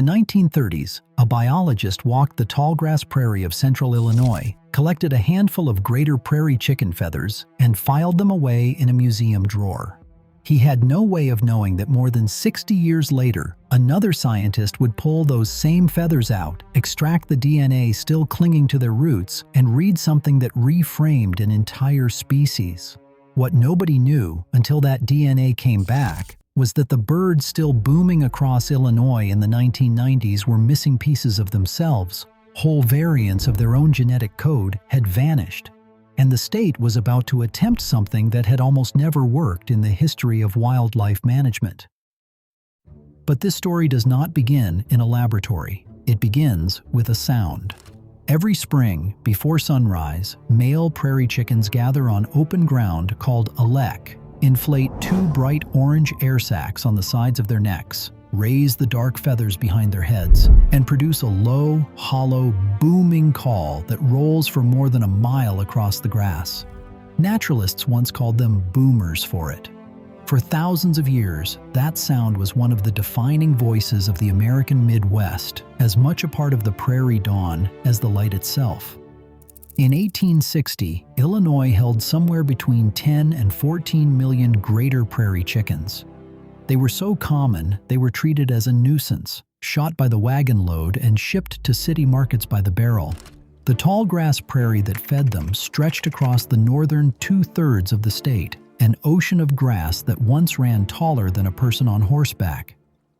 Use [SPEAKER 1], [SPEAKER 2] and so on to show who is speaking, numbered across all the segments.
[SPEAKER 1] the 1930s, a biologist walked the tallgrass prairie of central Illinois, collected a handful of greater prairie chicken feathers, and filed them away in a museum drawer. He had no way of knowing that more than 60 years later, another scientist would pull those same feathers out, extract the DNA still clinging to their roots, and read something that reframed an entire species. What nobody knew until that DNA came back was that the birds still booming across Illinois in the 1990s were missing pieces of themselves. Whole variants of their own genetic code had vanished, and the state was about to attempt something that had almost never worked in the history of wildlife management. But this story does not begin in a laboratory. It begins with a sound. Every spring, before sunrise, male prairie chickens gather on open ground called a lek, inflate two bright orange air sacs on the sides of their necks, raise the dark feathers behind their heads, and produce a low, hollow, booming call that rolls for more than a mile across the grass. Naturalists once called them boomers for it. For thousands of years, that sound was one of the defining voices of the American Midwest, as much a part of the prairie dawn as the light itself. In 1860, Illinois held somewhere between 10 and 14 million greater prairie chickens. They were so common, they were treated as a nuisance, shot by the wagon load and shipped to city markets by the barrel. The tall grass prairie that fed them stretched across the northern two-thirds of the state, an ocean of grass that once ran taller than a person on horseback.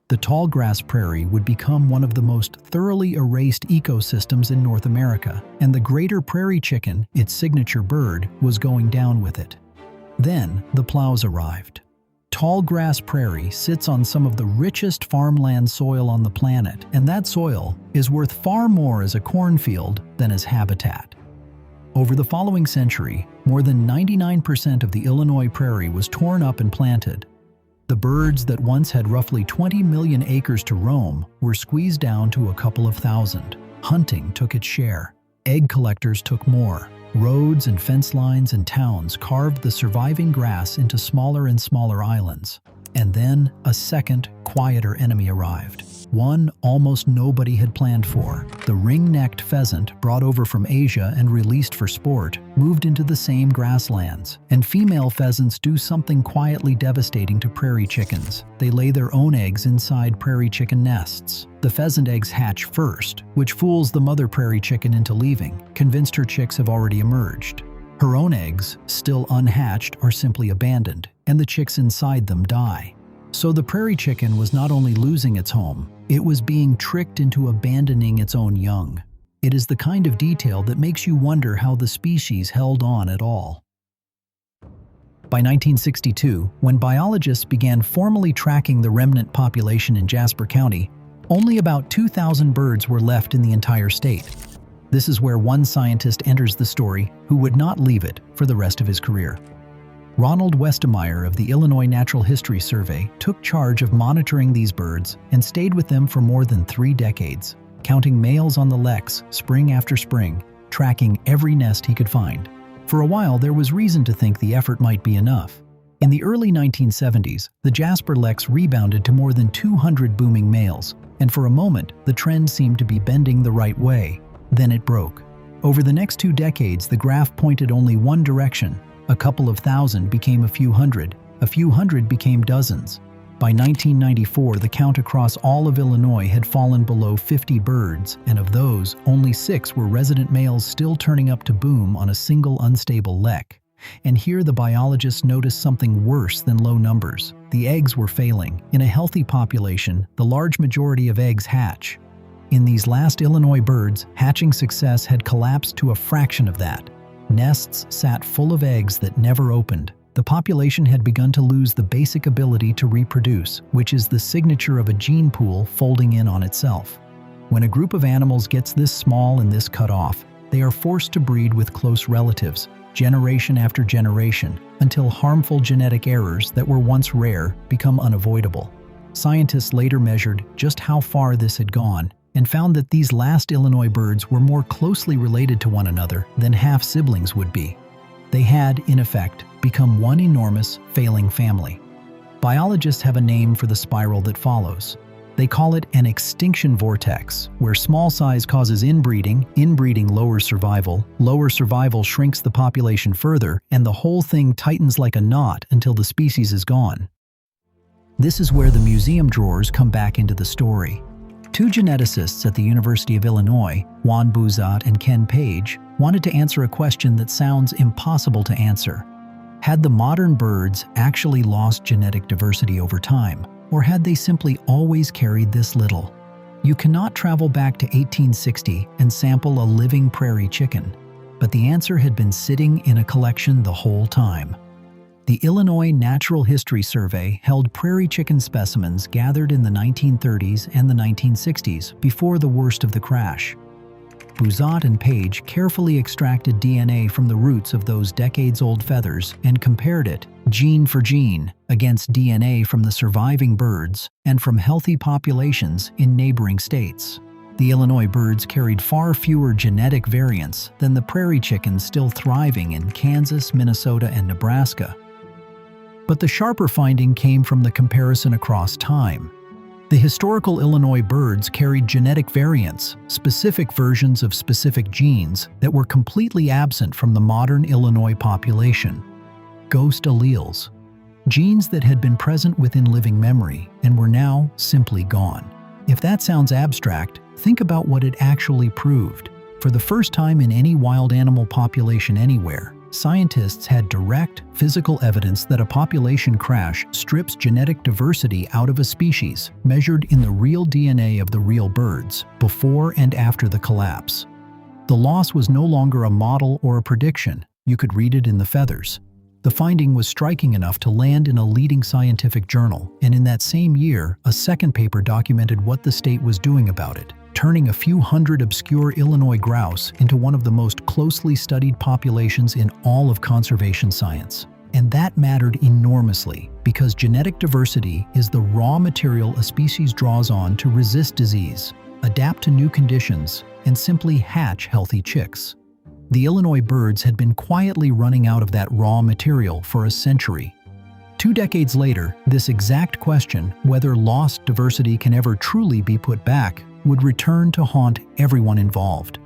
[SPEAKER 1] The tall grass prairie would become one of the most thoroughly erased ecosystems in North America, and the greater prairie chicken, its signature bird, was going down with it. Then the plows arrived. Tall grass prairie sits on some of the richest farmland soil on the planet, and that soil is worth far more as a cornfield than as habitat. Over the following century, more than 99% of the Illinois prairie was torn up and planted. The birds that once had roughly 20 million acres to roam were squeezed down to a couple of thousand. Hunting took its share. Egg collectors took more. Roads and fence lines and towns carved the surviving grass into smaller and smaller islands. And then a second, quieter enemy arrived. One almost nobody had planned for. The ring-necked pheasant, brought over from Asia and released for sport, moved into the same grasslands. And female pheasants do something quietly devastating to prairie chickens. They lay their own eggs inside prairie chicken nests. The pheasant eggs hatch first, which fools the mother prairie chicken into leaving, convinced her chicks have already emerged. Her own eggs, still unhatched, are simply abandoned, and the chicks inside them die. So the prairie chicken was not only losing its home, it was being tricked into abandoning its own young. It is the kind of detail that makes you wonder how the species held on at all. By 1962, when biologists began formally tracking the remnant population in Jasper County, only about 2,000 birds were left in the entire state. This is where one scientist enters the story who would not leave it for the rest of his career. Ronald Westemeyer of the Illinois Natural History Survey took charge of monitoring these birds and stayed with them for more than 3 decades, counting males on the leks spring after spring, tracking every nest he could find. For a while, there was reason to think the effort might be enough. In the early 1970s, the Jasper leks rebounded to more than 200 booming males, and for a moment, the trend seemed to be bending the right way. Then it broke. Over the next 2 decades, the graph pointed only one direction. A couple of thousand became a few hundred became dozens. By 1994, the count across all of Illinois had fallen below 50 birds, and of those, only 6 were resident males still turning up to boom on a single unstable lek. And here the biologists noticed something worse than low numbers. The eggs were failing. In a healthy population, the large majority of eggs hatch. In these last Illinois birds, hatching success had collapsed to a fraction of that. Nests sat full of eggs that never opened. The population had begun to lose the basic ability to reproduce, which is the signature of a gene pool folding in on itself. When a group of animals gets this small and this cut off, they are forced to breed with close relatives, generation after generation, until harmful genetic errors that were once rare become unavoidable. Scientists later measured just how far this had gone, and found that these last Illinois birds were more closely related to one another than half-siblings would be. They had, in effect, become one enormous, failing family. Biologists have a name for the spiral that follows. They call it an extinction vortex, where small size causes inbreeding, inbreeding lowers survival shrinks the population further, and the whole thing tightens like a knot until the species is gone. This is where the museum drawers come back into the story. Two geneticists at the University of Illinois, Juan Buzat and Ken Page, wanted to answer a question that sounds impossible to answer. Had the modern birds actually lost genetic diversity over time, or had they simply always carried this little? You cannot travel back to 1860 and sample a living prairie chicken, but the answer had been sitting in a collection the whole time. The Illinois Natural History Survey held prairie chicken specimens gathered in the 1930s and the 1960s before the worst of the crash. Buzat and Page carefully extracted DNA from the roots of those decades-old feathers and compared it, gene for gene, against DNA from the surviving birds and from healthy populations in neighboring states. The Illinois birds carried far fewer genetic variants than the prairie chickens still thriving in Kansas, Minnesota, and Nebraska. But the sharper finding came from the comparison across time. The historical Illinois birds carried genetic variants, specific versions of specific genes that were completely absent from the modern Illinois population. Ghost alleles. Genes that had been present within living memory and were now simply gone. If that sounds abstract, think about what it actually proved. For the first time in any wild animal population anywhere, scientists had direct, physical evidence that a population crash strips genetic diversity out of a species, measured in the real DNA of the real birds, before and after the collapse. The loss was no longer a model or a prediction. You could read it in the feathers. The finding was striking enough to land in a leading scientific journal, and in that same year, a second paper documented what the state was doing about it, turning a few hundred obscure Illinois grouse into one of the most closely studied populations in all of conservation science. And that mattered enormously, because genetic diversity is the raw material a species draws on to resist disease, adapt to new conditions, and simply hatch healthy chicks. The Illinois birds had been quietly running out of that raw material for a century. 2 decades later, this exact question, whether lost diversity can ever truly be put back, would return to haunt everyone involved.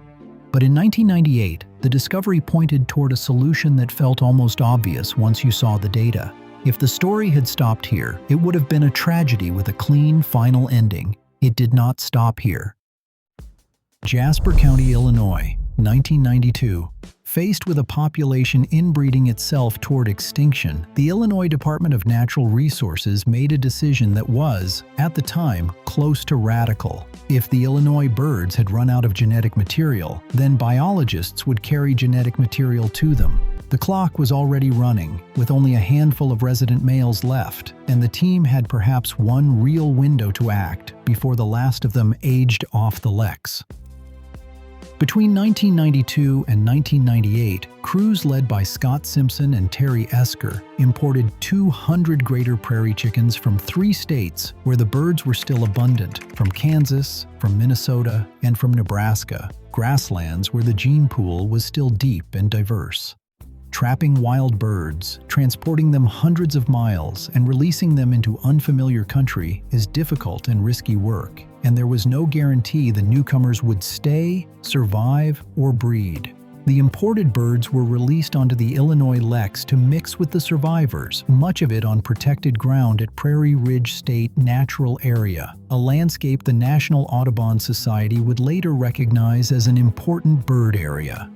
[SPEAKER 1] But in 1998, the discovery pointed toward a solution that felt almost obvious once you saw the data. If the story had stopped here, it would have been a tragedy with a clean, final ending. It did not stop here. Jasper County, Illinois, 1992. Faced with a population inbreeding itself toward extinction, the Illinois Department of Natural Resources made a decision that was, at the time, close to radical. If the Illinois birds had run out of genetic material, then biologists would carry genetic material to them. The clock was already running, with only a handful of resident males left, and the team had perhaps one real window to act before the last of them aged off the Lex. Between 1992 and 1998, crews led by Scott Simpson and Terry Esker imported 200 greater prairie chickens from 3 states where the birds were still abundant, from Kansas, from Minnesota, and from Nebraska, grasslands where the gene pool was still deep and diverse. Trapping wild birds, transporting them hundreds of miles, and releasing them into unfamiliar country is difficult and risky work, and there was no guarantee the newcomers would stay, survive, or breed. The imported birds were released onto the Illinois Lex to mix with the survivors, much of it on protected ground at Prairie Ridge State Natural Area, a landscape the National Audubon Society would later recognize as an important bird area.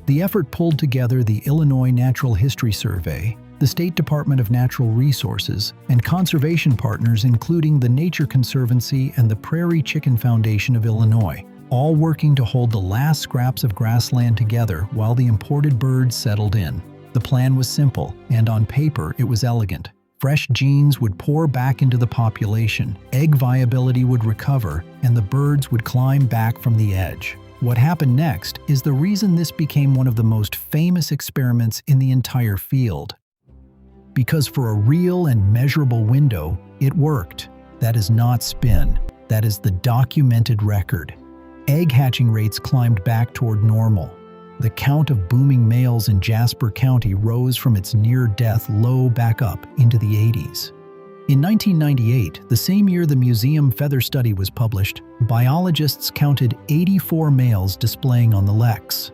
[SPEAKER 1] The effort pulled together the Illinois Natural History Survey, the State Department of Natural Resources, and conservation partners including the Nature Conservancy and the Prairie Chicken Foundation of Illinois, all working to hold the last scraps of grassland together while the imported birds settled in. The plan was simple, and on paper it was elegant. Fresh genes would pour back into the population, egg viability would recover, and the birds would climb back from the edge. What happened next is the reason this became one of the most famous experiments in the entire field. Because for a real and measurable window, it worked. That is not spin. That is the documented record. Egg hatching rates climbed back toward normal. The count of booming males in Jasper County rose from its near-death low back up into the 80s. In 1998, the same year the museum feather study was published, biologists counted 84 males displaying on the leks.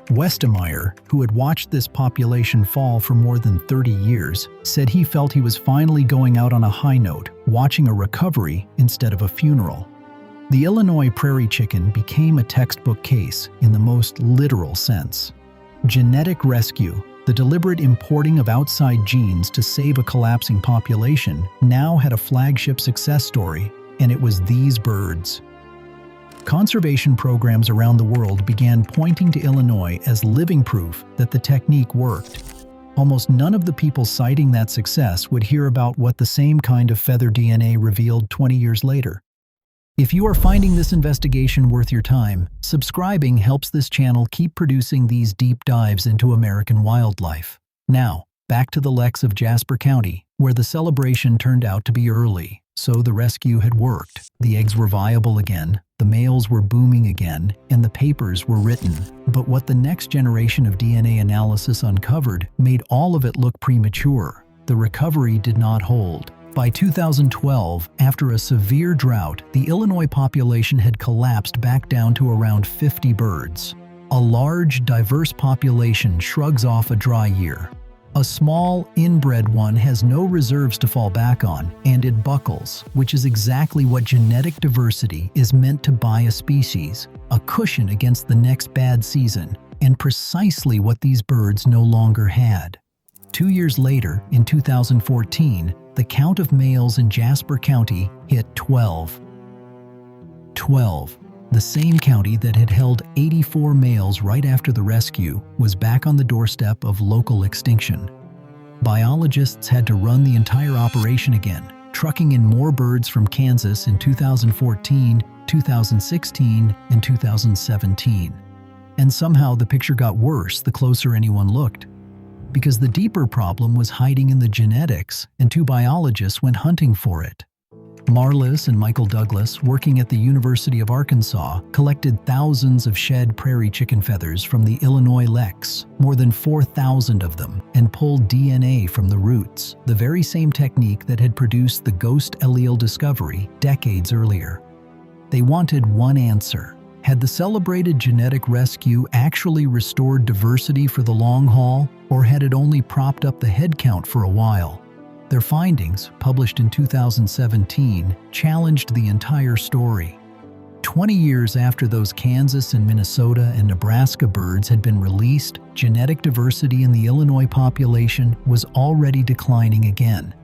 [SPEAKER 1] Westemeyer, who had watched this population fall for more than 30 years, said he felt he was finally going out on a high note, watching a recovery instead of a funeral. The Illinois prairie chicken became a textbook case in the most literal sense. Genetic rescue, the deliberate importing of outside genes to save a collapsing population, now had a flagship success story, and it was these birds. Conservation programs around the world began pointing to Illinois as living proof that the technique worked. Almost none of the people citing that success would hear about what the same kind of feather DNA revealed 20 years later. If you are finding this investigation worth your time, subscribing helps this channel keep producing these deep dives into American wildlife. Now, back to the leks of Jasper County, where the celebration turned out to be early. So the rescue had worked. The eggs were viable again, the males were booming again, and the papers were written. But what the next generation of DNA analysis uncovered made all of it look premature. The recovery did not hold. By 2012, after a severe drought, the Illinois population had collapsed back down to around 50 birds. A large, diverse population shrugs off a dry year. A small, inbred one has no reserves to fall back on, and it buckles, which is exactly what genetic diversity is meant to buy a species, a cushion against the next bad season, and precisely what these birds no longer had. 2 years later, in 2014, the count of males in Jasper County hit 12. 12. The same county that had held 84 males right after the rescue was back on the doorstep of local extinction. Biologists had to run the entire operation again, trucking in more birds from Kansas in 2014, 2016, and 2017. And somehow the picture got worse the closer anyone looked. Because the deeper problem was hiding in the genetics, and 2 biologists went hunting for it. Marlis and Michael Douglas, working at the University of Arkansas, collected thousands of shed prairie chicken feathers from the Illinois leks, more than 4,000 of them, and pulled DNA from the roots, the very same technique that had produced the ghost allele discovery decades earlier. They wanted one answer. Had the celebrated genetic rescue actually restored diversity for the long haul, or had it only propped up the head count for a while? Their findings, published in 2017, challenged the entire story. 20 years after those Kansas and Minnesota and Nebraska birds had been released, genetic diversity in the Illinois population was already declining again.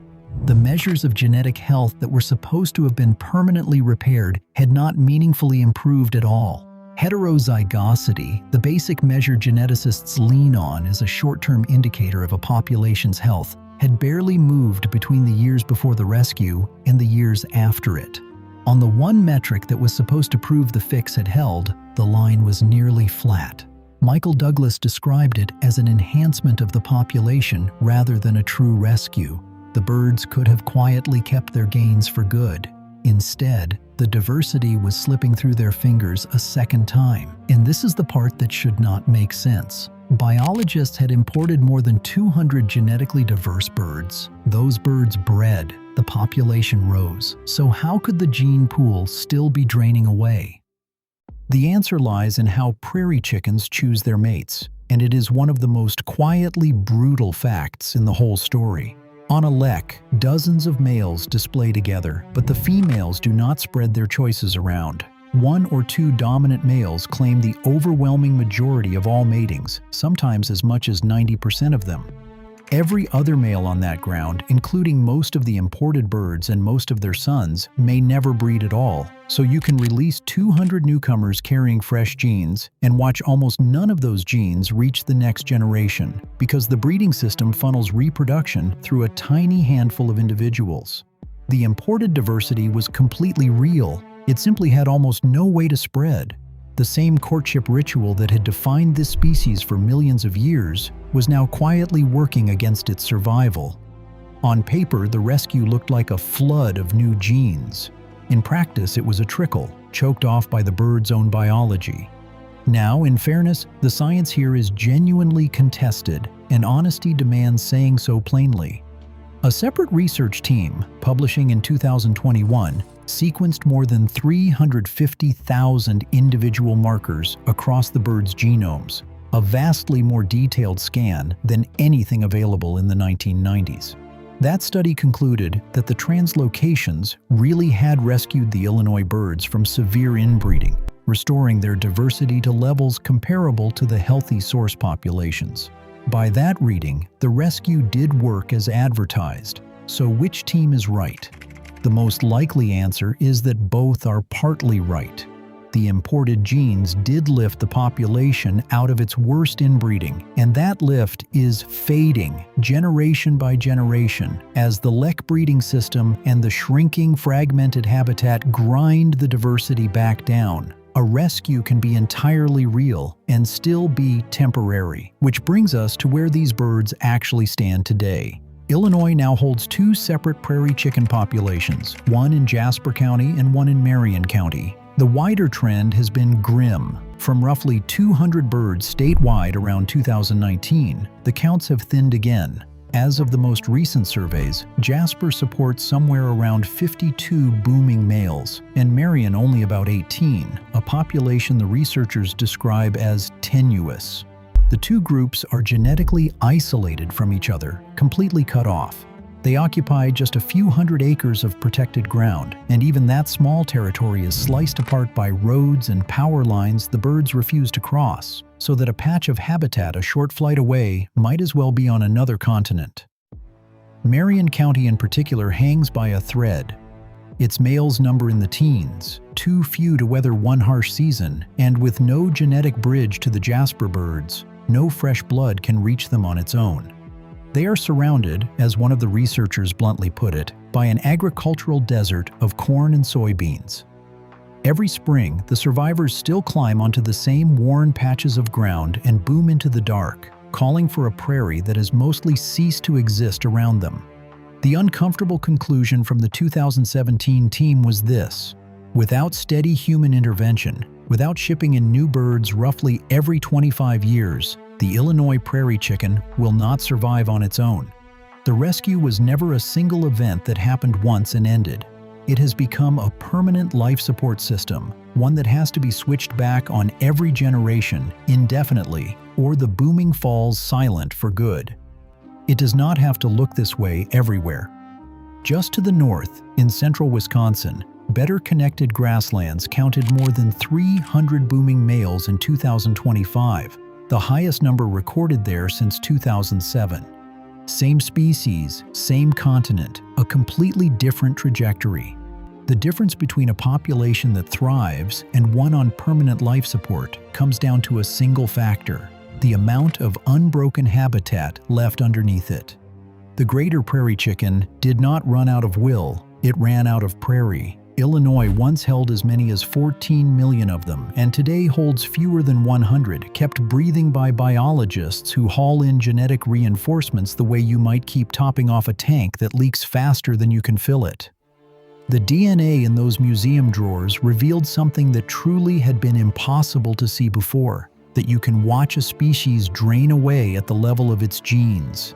[SPEAKER 1] The measures of genetic health that were supposed to have been permanently repaired had not meaningfully improved at all. Heterozygosity, the basic measure geneticists lean on as a short-term indicator of a population's health, had barely moved between the years before the rescue and the years after it. On the one metric that was supposed to prove the fix had held, the line was nearly flat. Michael Douglas described it as an enhancement of the population rather than a true rescue. The birds could have quietly kept their gains for good. Instead, the diversity was slipping through their fingers a second time. And this is the part that should not make sense. Biologists had imported more than 200 genetically diverse birds. Those birds bred, the population rose. So how could the gene pool still be draining away? The answer lies in how prairie chickens choose their mates, and it is one of the most quietly brutal facts in the whole story. On a lek, dozens of males display together, but the females do not spread their choices around. 1 or 2 dominant males claim the overwhelming majority of all matings, sometimes as much as 90% of them. Every other male on that ground, including most of the imported birds and most of their sons, may never breed at all, so you can release 200 newcomers carrying fresh genes and watch almost none of those genes reach the next generation, because the breeding system funnels reproduction through a tiny handful of individuals. The imported diversity was completely real. It simply had almost no way to spread. The same courtship ritual that had defined this species for millions of years was now quietly working against its survival. On paper, the rescue looked like a flood of new genes. In practice, it was a trickle, choked off by the bird's own biology. Now, in fairness, the science here is genuinely contested, and honesty demands saying so plainly. A separate research team, publishing in 2021, sequenced more than 350,000 individual markers across the birds' genomes, a vastly more detailed scan than anything available in the 1990s. That study concluded that the translocations really had rescued the Illinois birds from severe inbreeding, restoring their diversity to levels comparable to the healthy source populations. By that reading, the rescue did work as advertised. So which team is right? The most likely answer is that both are partly right. The imported genes did lift the population out of its worst inbreeding, and that lift is fading generation by generation as the lek breeding system and the shrinking fragmented habitat grind the diversity back down. A rescue can be entirely real and still be temporary, which brings us to where these birds actually stand today. Illinois now holds two separate prairie chicken populations, one in Jasper County and one in Marion County. The wider trend has been grim. From roughly 200 birds statewide around 2019, the counts have thinned again. As of the most recent surveys, Jasper supports somewhere around 52 booming males, and Marion only about 18, a population the researchers describe as tenuous. The two groups are genetically isolated from each other, completely cut off. They occupy just a few hundred acres of protected ground, and even that small territory is sliced apart by roads and power lines the birds refuse to cross, so that a patch of habitat a short flight away might as well be on another continent. Marion County in particular hangs by a thread. Its males number in the teens, too few to weather one harsh season, and with no genetic bridge to the Jasper birds, no fresh blood can reach them on its own. They are surrounded, as one of the researchers bluntly put it, by an agricultural desert of corn and soybeans. Every spring, the survivors still climb onto the same worn patches of ground and boom into the dark, calling for a prairie that has mostly ceased to exist around them. The uncomfortable conclusion from the 2017 team was this: without steady human intervention, without shipping in new birds roughly every 25 years, the Illinois prairie chicken will not survive on its own. The rescue was never a single event that happened once and ended. It has become a permanent life support system, one that has to be switched back on every generation, indefinitely, or the booming falls silent for good. It does not have to look this way everywhere. Just to the north, in central Wisconsin, better connected grasslands counted more than 300 booming males in 2025, the highest number recorded there since 2007. Same species, same continent, a completely different trajectory. The difference between a population that thrives and one on permanent life support comes down to a single factor: the amount of unbroken habitat left underneath it. The greater prairie chicken did not run out of will, it ran out of prairie. Illinois once held as many as 14 million of them, and today holds fewer than 100, kept breathing by biologists who haul in genetic reinforcements the way you might keep topping off a tank that leaks faster than you can fill it. The DNA in those museum drawers revealed something that truly had been impossible to see before: that you can watch a species drain away at the level of its genes.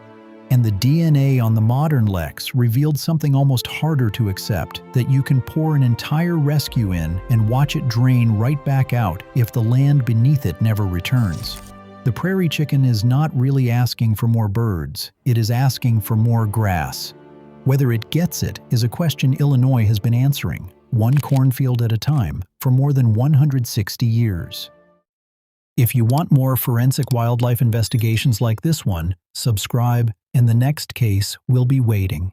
[SPEAKER 1] And the DNA on the modern leks revealed something almost harder to accept: that you can pour an entire rescue in and watch it drain right back out if the land beneath it never returns. The prairie chicken is not really asking for more birds, it is asking for more grass. Whether it gets it is a question Illinois has been answering, one cornfield at a time, for more than 160 years. If you want more forensic wildlife investigations like this one, subscribe, and the next case will be waiting.